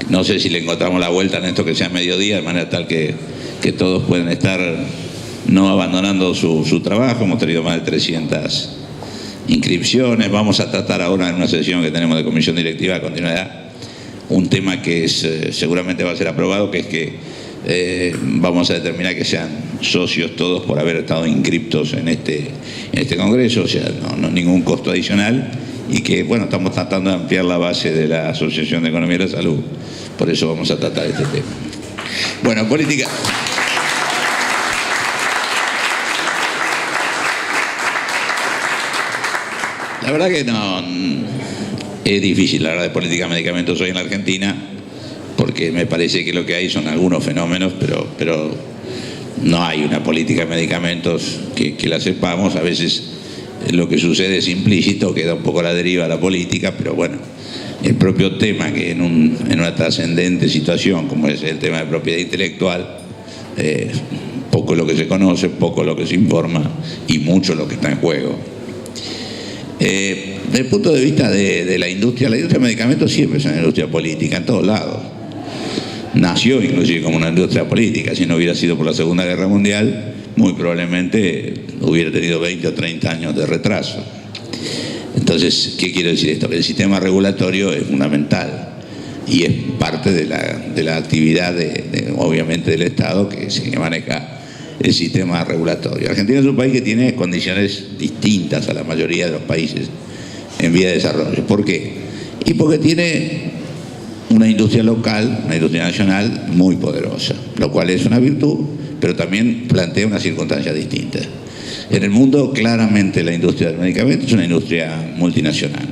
No sé si le encontramos la vuelta en esto que sea mediodía, de manera tal que todos pueden estar no abandonando su trabajo. Hemos tenido más de 300 inscripciones. Vamos a tratar ahora en una sesión que tenemos de comisión directiva a continuidad un tema que seguramente va a ser aprobado, que es que vamos a determinar que sean socios todos por haber estado inscriptos en este congreso, o sea, no ningún costo adicional, y que, bueno, estamos tratando de ampliar la base de la Asociación de Economía de la Salud. Por eso vamos a tratar este tema. Bueno, política. La verdad que no es difícil hablar de política de medicamentos hoy en la Argentina, porque me parece que lo que hay son algunos fenómenos, pero no hay una política de medicamentos que la sepamos. A veces lo que sucede es implícito, queda un poco a la deriva la política, pero bueno, el propio tema, que en una trascendente situación como es el tema de propiedad intelectual, poco lo que se conoce, poco lo que se informa y mucho lo que está en juego. Desde el punto de vista de la industria de medicamentos siempre es una industria política en todos lados. Nació inclusive como una industria política. Si no hubiera sido por la Segunda Guerra Mundial, muy probablemente hubiera tenido 20 o 30 años de retraso. Entonces, ¿qué quiero decir esto? Que el sistema regulatorio es fundamental y es parte de la actividad obviamente del Estado que maneja el sistema regulatorio. Argentina es un país que tiene condiciones distintas a la mayoría de los países en vía de desarrollo. ¿Por qué? Y porque tiene una industria local, una industria nacional muy poderosa, lo cual es una virtud, pero también plantea una circunstancia distinta. En el mundo, claramente, la industria del medicamento es una industria multinacional.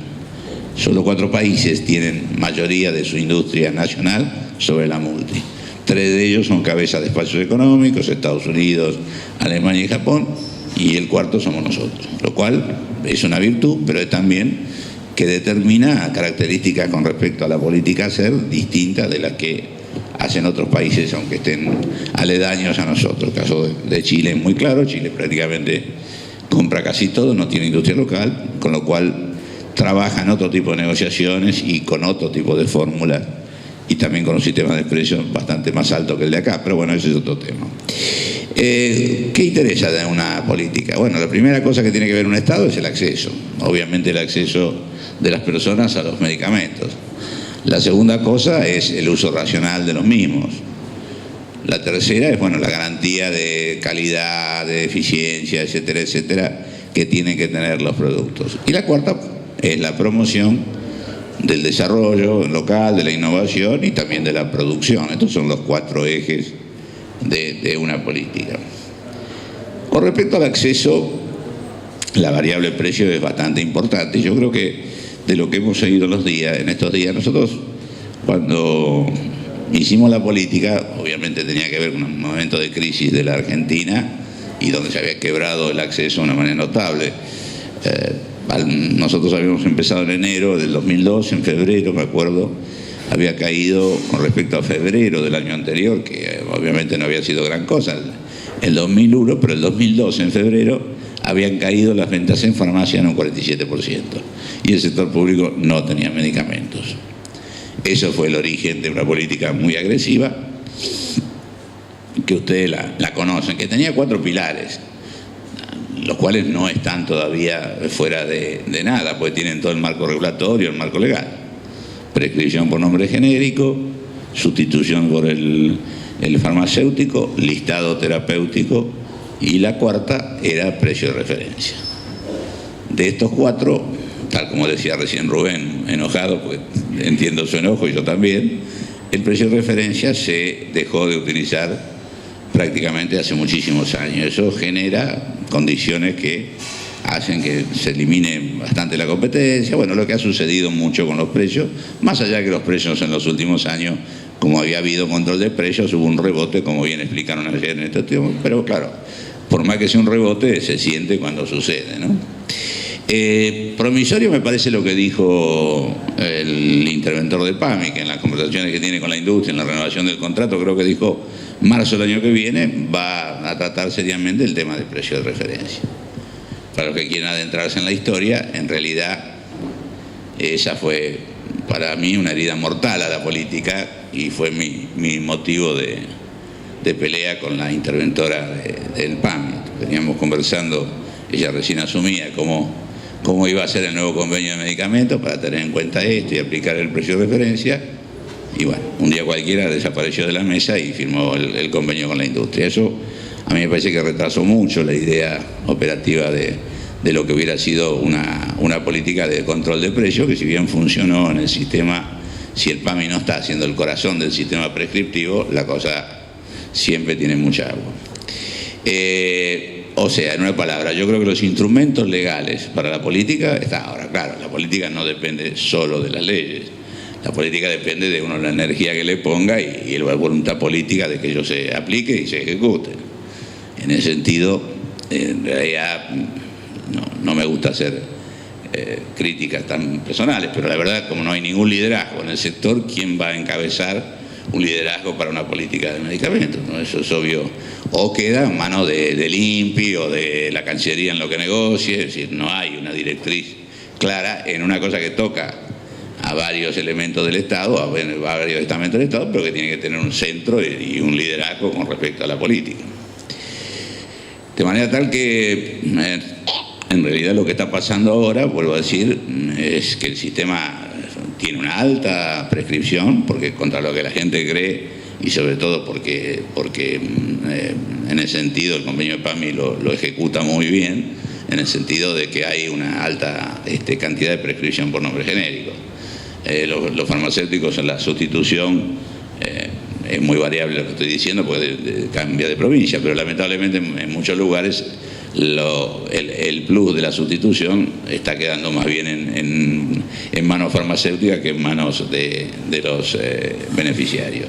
Solo 4 países tienen mayoría de su industria nacional sobre la multi. 3 de ellos son cabezas de espacios económicos: Estados Unidos, Alemania y Japón, y el 4º somos nosotros, lo cual es una virtud, pero es también que determina características con respecto a la política a hacer distintas de las que hacen otros países, aunque estén aledaños a nosotros. El caso de Chile es muy claro. Chile prácticamente compra casi todo, no tiene industria local, con lo cual trabaja en otro tipo de negociaciones y con otro tipo de fórmulas, y también con un sistema de precios bastante más alto que el de acá, pero bueno, ese es otro tema. ¿Qué interesa de una política? Bueno, la primera cosa que tiene que ver un Estado es el acceso, obviamente el acceso de las personas a los medicamentos. La segunda cosa es el uso racional de los mismos. La tercera es, bueno, la garantía de calidad, de eficiencia, etcétera, etcétera, que tienen que tener los productos. Y la cuarta es la promoción del desarrollo local, de la innovación y también de la producción. Estos son los 4 ejes de una política. Con respecto al acceso, la variable precio es bastante importante. Yo creo que de lo que hemos seguido en estos días, nosotros cuando hicimos la política, obviamente tenía que ver con un momento de crisis de la Argentina y donde se había quebrado el acceso de una manera notable. Nosotros habíamos empezado en enero del 2002, en febrero, me acuerdo, había caído con respecto a febrero del año anterior, que obviamente no había sido gran cosa, el 2001, pero el 2002, en febrero, habían caído las ventas en farmacia en un 47%, y el sector público no tenía medicamentos. Eso fue el origen de una política muy agresiva, que ustedes la conocen, que tenía 4 pilares, los cuales no están todavía fuera de nada, porque tienen todo el marco regulatorio, el marco legal. Prescripción por nombre genérico, sustitución por el farmacéutico, listado terapéutico, y la cuarta era precio de referencia. De estos 4, tal como decía recién Rubén, enojado, porque entiendo su enojo y yo también, el precio de referencia se dejó de utilizar prácticamente hace muchísimos años. Eso genera condiciones que hacen que se elimine bastante la competencia. Bueno, lo que ha sucedido mucho con los precios, más allá de que los precios en los últimos años, como había habido control de precios, hubo un rebote, como bien explicaron ayer en este tema, pero claro, por más que sea un rebote, se siente cuando sucede, ¿no? Promisorio me parece lo que dijo el interventor de PAMI, que en las conversaciones que tiene con la industria, en la renovación del contrato, creo que dijo marzo del año que viene va a tratar seriamente el tema del precio de referencia. Para los que quieran adentrarse en la historia, en realidad esa fue para mí una herida mortal a la política y fue mi motivo de pelea con la interventora del PAMI. Veníamos conversando, ella recién asumía cómo iba a ser el nuevo convenio de medicamentos para tener en cuenta esto y aplicar el precio de referencia. Y bueno, un día cualquiera desapareció de la mesa y firmó el convenio con la industria. Eso a mí me parece que retrasó mucho la idea operativa de lo que hubiera sido una política de control de precios, que si bien funcionó en el sistema, si el PAMI no está haciendo el corazón del sistema prescriptivo, la cosa siempre tiene mucha agua. O sea, en una palabra, yo creo que los instrumentos legales para la política están ahora. Claro, la política no depende solo de las leyes. La política depende de uno la energía que le ponga y la voluntad política de que ello se aplique y se ejecute. En ese sentido, en realidad no me gusta hacer críticas tan personales, pero la verdad, como no hay ningún liderazgo en el sector, ¿quién va a encabezar un liderazgo para una política de medicamentos? ¿No? Eso es obvio. O queda en manos del INPI o de la Cancillería en lo que negocie, es decir, no hay una directriz clara en una cosa que toca a varios elementos del Estado, a varios estamentos del Estado, pero que tiene que tener un centro y un liderazgo con respecto a la política. De manera tal que en realidad lo que está pasando ahora, vuelvo a decir, es que el sistema tiene una alta prescripción, porque contra lo que la gente cree, y sobre todo porque en ese sentido el convenio de PAMI lo ejecuta muy bien, en el sentido de que hay una alta cantidad de prescripción por nombre genérico. Los farmacéuticos en la sustitución es muy variable lo que estoy diciendo porque cambia de provincia, pero lamentablemente en muchos lugares el plus de la sustitución está quedando más bien en manos farmacéuticas que en manos de los beneficiarios.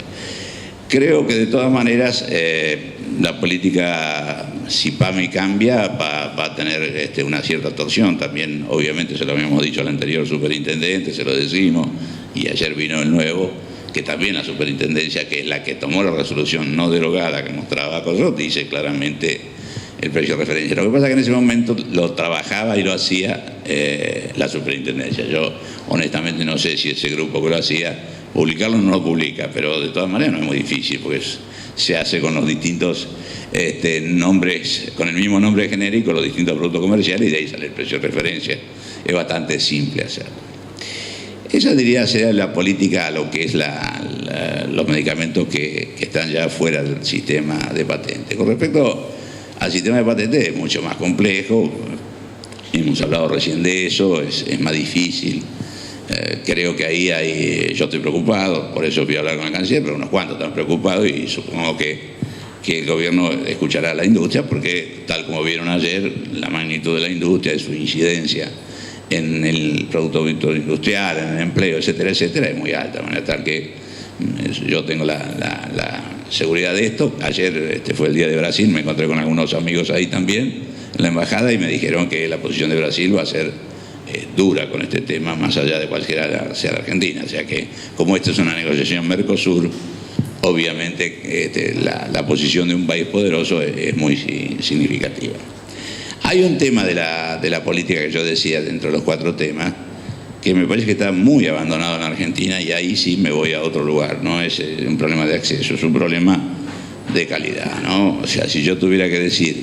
Creo que de todas maneras la política, si PAMI cambia, va a tener una cierta torsión. También, obviamente, se lo habíamos dicho al anterior superintendente, se lo decimos, y ayer vino el nuevo, que también la superintendencia, que es la que tomó la resolución no derogada que mostraba cosas, dice claramente el precio de referencia. Lo que pasa es que en ese momento lo trabajaba y lo hacía la superintendencia. Yo honestamente no sé si ese grupo que lo hacía, publicarlo no lo publica, pero de todas maneras no es muy difícil porque se hace con los distintos nombres, con el mismo nombre genérico, los distintos productos comerciales, y de ahí sale el precio de referencia. Es bastante simple hacerlo. Esa diría ser la política a lo que es los medicamentos que están ya fuera del sistema de patente. Con respecto al sistema de patente es mucho más complejo, hemos hablado recién de eso, es más difícil. Creo que ahí yo estoy preocupado, por eso fui a hablar con el canciller, pero unos cuantos están preocupados y supongo que el gobierno escuchará a la industria porque, tal como vieron ayer, la magnitud de la industria, de su incidencia en el producto industrial, en el empleo, etcétera, etcétera, es muy alta, de manera tal que yo tengo la seguridad de esto. Ayer fue el día de Brasil, me encontré con algunos amigos ahí también en la embajada y me dijeron que la posición de Brasil va a ser dura con este tema, más allá de cualquiera sea la Argentina. O sea que, como esta es una negociación Mercosur, obviamente la posición de un país poderoso es muy significativa. Hay un tema de la política que yo decía dentro de los 4 temas que me parece que está muy abandonado en Argentina, y ahí sí me voy a otro lugar. No es un problema de acceso, es un problema de calidad, ¿no? O sea, si yo tuviera que decir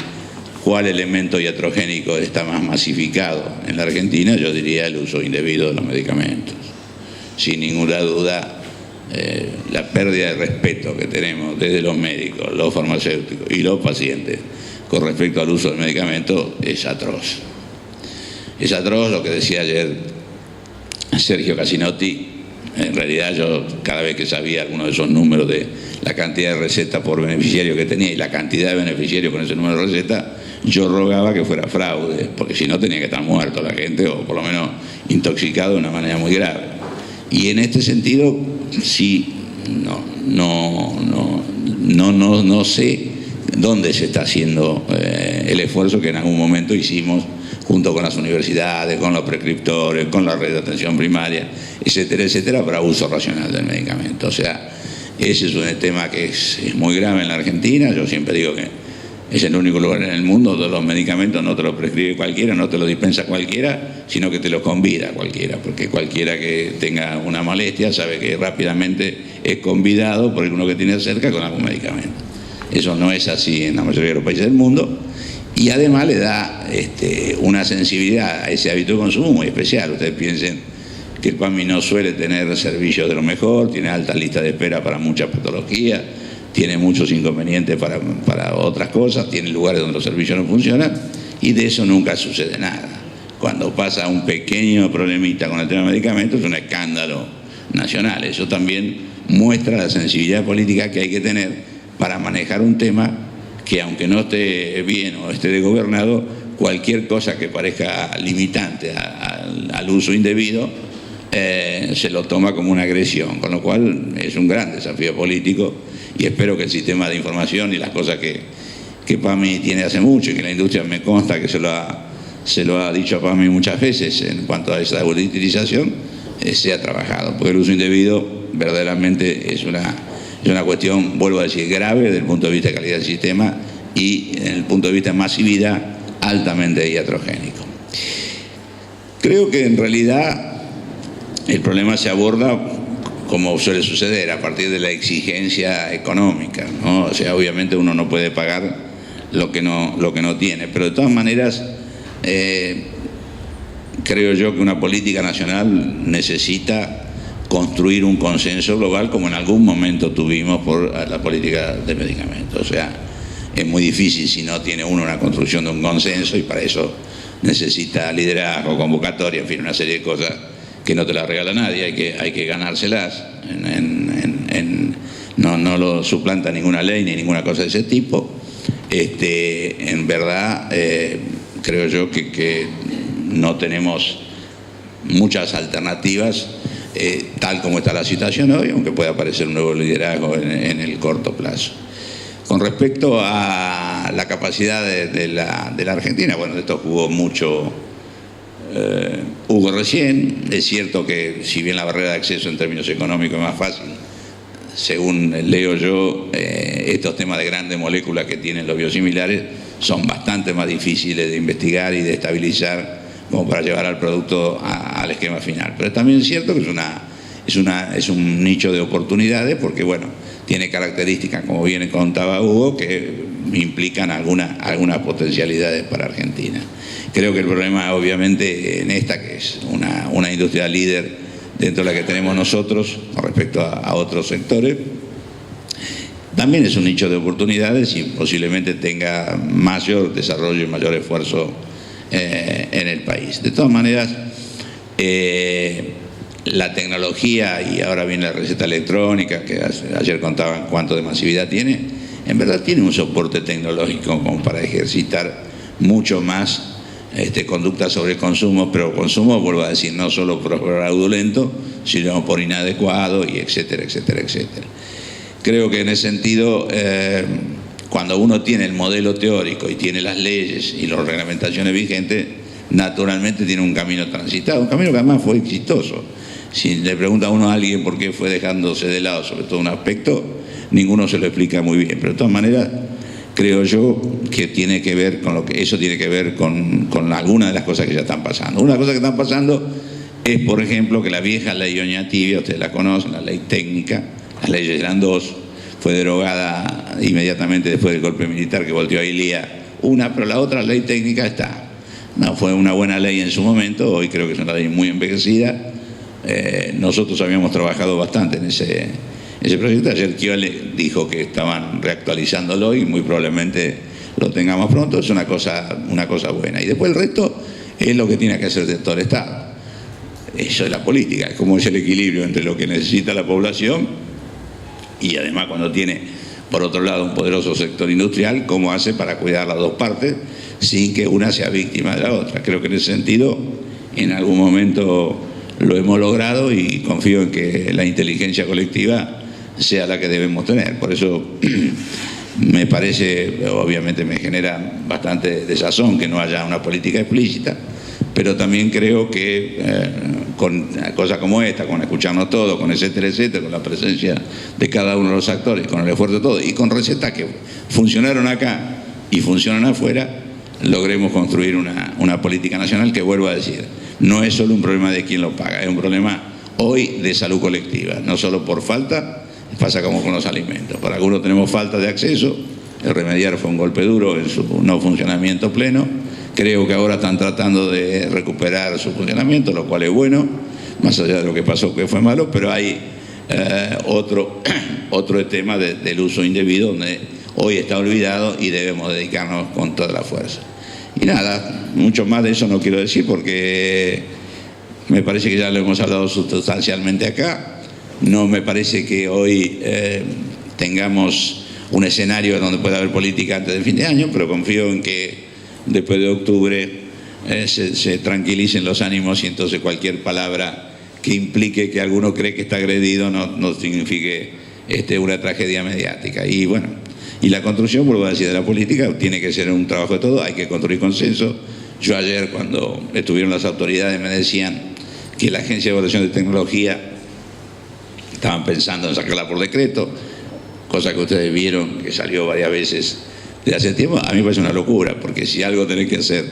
cuál elemento iatrogénico está más masificado en la Argentina, yo diría el uso indebido de los medicamentos. Sin ninguna duda, la pérdida de respeto que tenemos desde los médicos, los farmacéuticos y los pacientes con respecto al uso del medicamento es atroz. Es atroz lo que decía ayer Sergio Casinotti. En realidad yo, cada vez que sabía alguno de esos números de la cantidad de recetas por beneficiario que tenía y la cantidad de beneficiarios con ese número de recetas, yo rogaba que fuera fraude, porque si no tenía que estar muerto la gente, o por lo menos intoxicado de una manera muy grave. Y en este sentido, sí, no sé dónde se está haciendo el esfuerzo que en algún momento hicimos junto con las universidades, con los prescriptores, con la red de atención primaria, etcétera, etcétera, para uso racional del medicamento. O sea, ese es un tema que es muy grave en la Argentina. Yo siempre digo que Es el único lugar en el mundo donde los medicamentos no te los prescribe cualquiera, no te los dispensa cualquiera, sino que te los convida cualquiera, porque cualquiera que tenga una molestia sabe que rápidamente es convidado por uno que tiene cerca con algún medicamento. Eso no es así en la mayoría de los países del mundo, y además le da una sensibilidad a ese hábito de consumo muy especial. Ustedes piensen que el PAMI no suele tener servicios de lo mejor, tiene alta lista de espera para muchas patologías, tiene muchos inconvenientes para otras cosas, tiene lugares donde los servicios no funcionan, y de eso nunca sucede nada. Cuando pasa un pequeño problemita con el tema de medicamentos es un escándalo nacional. Eso también muestra la sensibilidad política que hay que tener para manejar un tema que, aunque no esté bien o esté desgobernado, cualquier cosa que parezca limitante al uso indebido se lo toma como una agresión, con lo cual es un gran desafío político, y espero que el sistema de información y las cosas que PAMI tiene hace mucho, y que la industria me consta que se lo ha dicho a PAMI muchas veces en cuanto a esa utilización, sea trabajado, porque el uso indebido verdaderamente es una cuestión, vuelvo a decir, grave desde el punto de vista de calidad del sistema y desde el punto de vista de masividad altamente iatrogénico. Creo que en realidad el problema se aborda como suele suceder, a partir de la exigencia económica, ¿no? O sea, obviamente uno no puede pagar lo que no tiene, pero de todas maneras creo yo que una política nacional necesita construir un consenso global, como en algún momento tuvimos por la política de medicamentos. O sea, es muy difícil si no tiene uno una construcción de un consenso, y para eso necesita liderazgo, convocatoria, en fin, una serie de cosas que no te la regala nadie, hay que ganárselas. No lo suplanta ninguna ley ni ninguna cosa de ese tipo. En verdad, creo yo que no tenemos muchas alternativas tal como está la situación hoy, aunque pueda aparecer un nuevo liderazgo en el corto plazo. Con respecto a la capacidad de la Argentina, bueno, de esto jugó mucho Hugo recién. Es cierto que si bien la barrera de acceso en términos económicos es más fácil, según leo yo, estos temas de grandes moléculas que tienen los biosimilares son bastante más difíciles de investigar y de estabilizar como para llevar al producto al esquema final. Pero también es cierto que es un nicho de oportunidades, porque bueno, tiene características, como bien contaba Hugo, que implican algunas potencialidades para Argentina. Creo que el problema, obviamente, en esta, que es una industria líder dentro de la que tenemos nosotros con respecto a otros sectores, también es un nicho de oportunidades y posiblemente tenga mayor desarrollo y mayor esfuerzo en el país. De todas maneras, la tecnología, y ahora viene la receta electrónica, que ayer contaban cuánto de masividad tiene, en verdad tiene un soporte tecnológico como para ejercitar mucho más conducta sobre el consumo, pero consumo, vuelvo a decir, no solo por fraudulento, sino por inadecuado, y etcétera, etcétera, etcétera. Creo que en ese sentido, cuando uno tiene el modelo teórico y tiene las leyes y las reglamentaciones vigentes, naturalmente tiene un camino transitado, un camino que además fue exitoso. Si le pregunta a uno a alguien por qué fue dejándose de lado sobre todo un aspecto, ninguno se lo explica muy bien, pero de todas maneras creo yo que tiene que ver con eso tiene que ver con algunas de las cosas que ya están pasando. Una de las cosas que están pasando es, por ejemplo, que la vieja ley Oñativia, ustedes la conocen, la ley técnica, las leyes eran dos, fue derogada inmediatamente después del golpe militar que volteó a Ilía pero la otra ley técnica está. No fue una buena ley en su momento, hoy creo que es una ley muy envejecida. Nosotros habíamos trabajado bastante en ese proyecto. Ayer Schiavelli dijo que estaban reactualizándolo y muy probablemente lo tengamos pronto. Es una cosa buena. Y después el resto es lo que tiene que hacer todo el Estado. Eso es la política, es como es el equilibrio entre lo que necesita la población y además, cuando tiene por otro lado un poderoso sector industrial, cómo hace para cuidar las dos partes sin que una sea víctima de la otra. Creo que en ese sentido en algún momento lo hemos logrado, y confío en que la inteligencia colectiva sea la que debemos tener. Por eso me parece, obviamente me genera bastante desazón que no haya una política explícita, pero también creo que con cosas como esta, con escucharnos todos, con etcétera, etcétera, con la presencia de cada uno de los actores, con el esfuerzo de todos y con recetas que funcionaron acá y funcionan afuera, logremos construir una política nacional que, vuelvo a decir, no es solo un problema de quién lo paga, es un problema hoy de salud colectiva, no solo por falta, pasa como con los alimentos. Para algunos tenemos falta de acceso, el remediar fue un golpe duro en su no funcionamiento pleno, creo que ahora están tratando de recuperar su funcionamiento, lo cual es bueno, más allá de lo que pasó que fue malo, pero hay otro tema del uso indebido donde hoy está olvidado y debemos dedicarnos con toda la fuerza. Y nada, mucho más de eso no quiero decir porque me parece que ya lo hemos hablado sustancialmente acá. No me parece que hoy tengamos un escenario donde pueda haber política antes del fin de año, pero confío en que después de octubre se tranquilicen los ánimos y entonces cualquier palabra que implique que alguno cree que está agredido no signifique una tragedia mediática. Y bueno, y la construcción, vuelvo a decir, de la política tiene que ser un trabajo de todo, hay que construir consenso. Yo ayer, cuando estuvieron las autoridades, me decían que la Agencia de Evaluación de Tecnología estaban pensando en sacarla por decreto, cosa que ustedes vieron que salió varias veces de hace tiempo. A mí me parece una locura, porque si algo tenés que hacer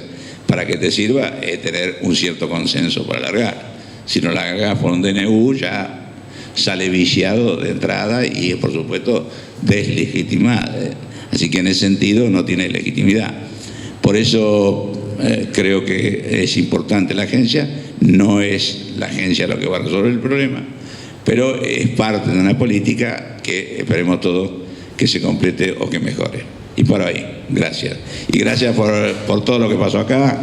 para que te sirva es tener un cierto consenso para largar. Si no la largas por un DNU ya sale viciado de entrada y por supuesto deslegitimada. Así que en ese sentido no tiene legitimidad. Por eso creo que es importante la agencia. No es la agencia lo que va a resolver el problema, pero es parte de una política que esperemos todos que se complete o que mejore. Y por ahí, gracias. Y gracias por todo lo que pasó acá.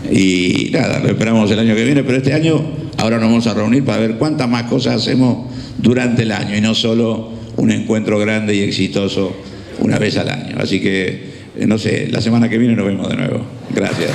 Y nada, lo esperamos el año que viene, pero este año ahora nos vamos a reunir para ver cuántas más cosas hacemos durante el año y no solo un encuentro grande y exitoso una vez al año. Así que, no sé, la semana que viene nos vemos de nuevo. Gracias.